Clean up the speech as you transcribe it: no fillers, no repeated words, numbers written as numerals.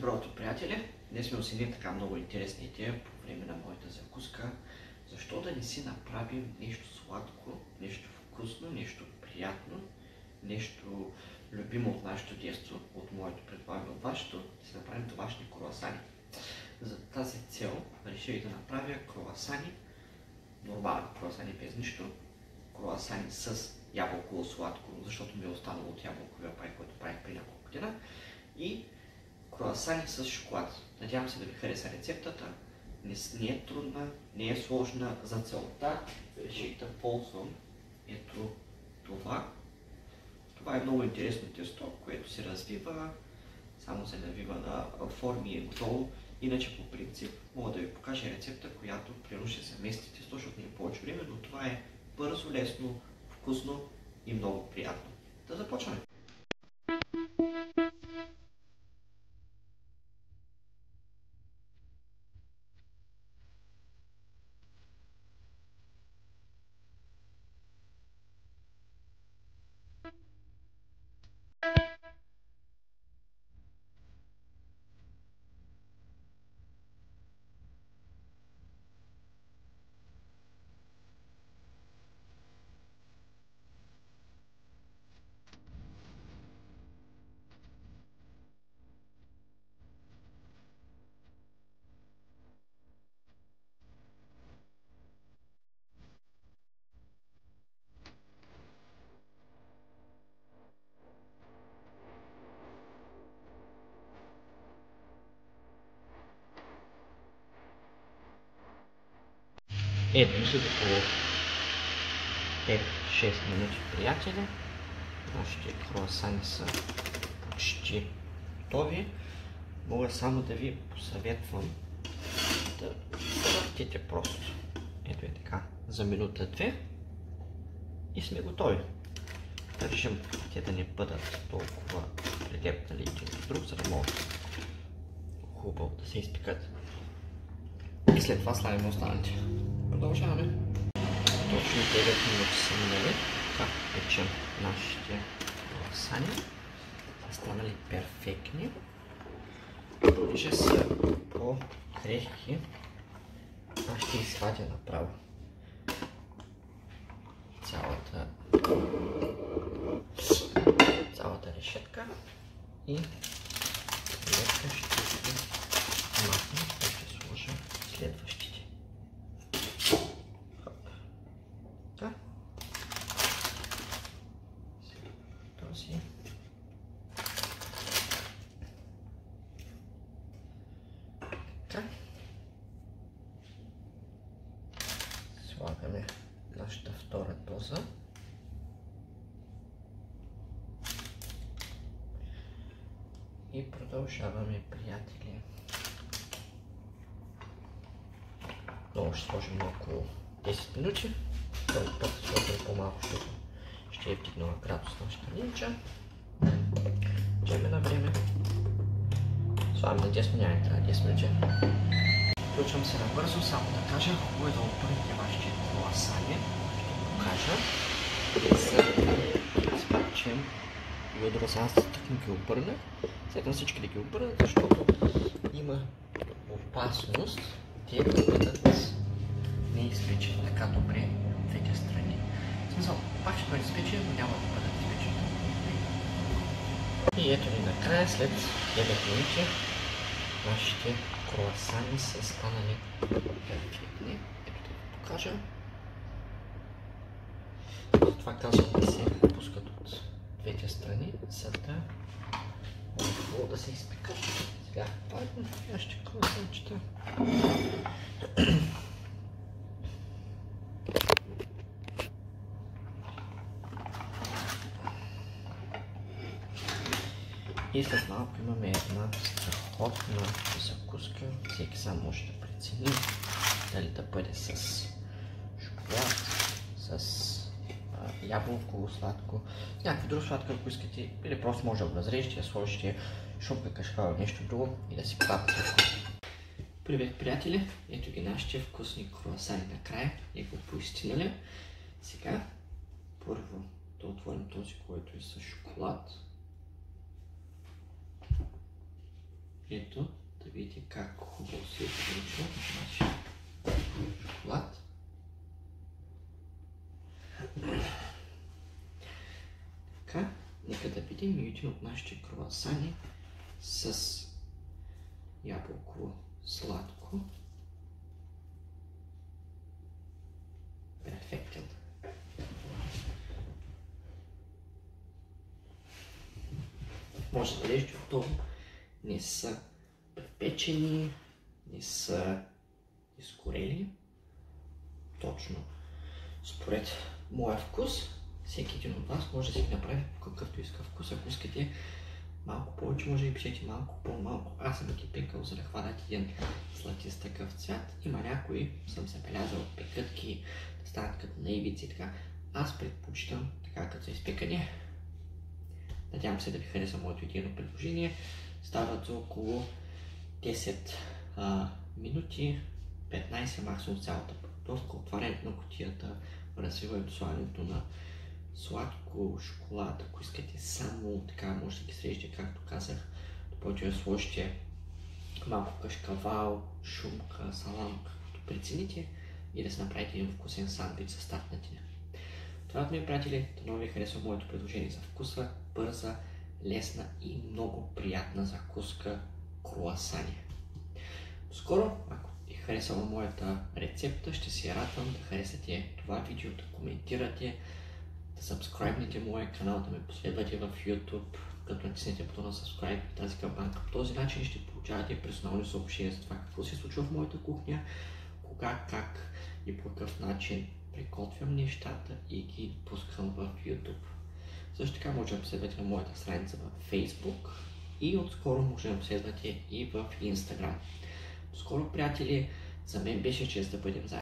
Добро утро, приятели! Днес сме усилили така много интересна идея по време на моята закуска. Защо да не си направим нещо сладко, нещо вкусно, нещо приятно, нещо любимо от нашето детство, от моето, предполагам от вашето, да си направим домашни круасани. За тази цел реших да направя круасани, нормални круасани без нищо, круасани с ябълково сладко, защото ми е останало от ябълковия пай, който правих при няколко година, и круасани с шоколад. Надявам се да ви хареса рецептата. Не е трудна, не е сложна. За целта реших да ползвам ето това. Това е много интересно тесто, което се развива, само се навива на форми и е готово. Иначе по принцип мога да ви покажа рецепта, която примерно ще се мести тесто, защото не е повече време, но това е бързо, лесно, вкусно и много приятно. Да започваме! Ето след около 5-6 минути, приятели. Нашите круасани са почти готови. Мога само да ви посъветвам да въртите просто. Ето е така, за минута-две и сме готови. Държим те да не бъдат толкова прилепнали един до друг, за да могат хубаво да се изпекат. И след това слагаме останалите. Продължаваме. Точно 9 минути са минали. Така печем нашите круасани. Станали перфектни. Понеже са по-крехки, аз ще извадя направо цялата решетка и лека ще ги махна и ще сложа следващите. Така. Този. Така. Слагаме нашата втора доза. И продължаваме, приятели. Много ще сложим на около 10 минути. Този път сложим по-малко, защото ще е вдигнала градус нашата линча. Чеме на време. Слагаме на 10 минути, трябва 10 минути. Включвам се набързо, само да кажа, хубаво е да опърнете вашите круасани. Ще покажа. Изпачем и от розанцата тъкно ги обърна. Следвам всички да ги обърнат, защото има опасност те да бъдат неизпечени така добре от двете страни. В смисъл, пак ще бъде изпечени, но няма да бъдат изпечени. И ето ни накрая, след 9 минути, нашите круасани са станали перфектни. Ето да ви покажа. Затова казвам да се пускат от двете страни, за да може да се изпекат. Сега падна нашите круасанчета. И след малко имаме една страхотна закуска. Всеки сам може да прецени дали да бъде с шоколад, с ябълково сладко, някакво друго сладко, ако искате, или просто може да го разрежете, да сложите шумка, кашкава, нещо друго и да си папате вкусно. Привет, приятели! Ето ги нашите вкусни круасани накрая и го поистинали. Сега първо да отворим този, който е с шоколад. Ето, да видите как хубаво се е получил нашия шоколад. Така, нека да видим един от нашите круасани с ябълково сладко. Перфектен. Може да бъдеш готово. Не са препечени, не са изгорели. Точно според моя вкус. Всеки един от вас може да си ги направи по какъвто иска вкус. Ако искате малко повече, може да пишете малко по-малко. Аз съм ги пекал, за да хванат един златист такъв цвят. Има някои, съм забелязал, пекатки да станат като на ивици и така. Аз предпочитам така като са изпекани. Надявам се да ви хареса моето идейно предложение. Стават за около 10 минути, 15 максимум цялата подготовка. Отварянето на кутията, развиването, слагането на сладко шоколад, ако искате само така, може да ги срежете, както казах. Допълнително да сложите малко кашкавал, шунка, салам, каквото прецените и да си направите един вкусен сандвич с татнатина. Това от мен, приятели, да ви харесва моето предложение за вкуса, бърза, лесна и много приятна закуска круасани. Скоро, ако ви харесала моята рецепта, ще се радвам да харесате това видео, да коментирате, да сабскрайбнете моя канал, да ме последвате в YouTube, като натиснете бутона subscribe и тази камбанка. По този начин ще получавате персонални съобщения за това какво се случва в моята кухня, кога, как и по какъв начин приготвям нещата и ги пускам в YouTube. Също така може да последвате на моята страница в Facebook и отскоро може да последвате и в Instagram. Скоро, приятели, за мен беше чест да бъдем заедно.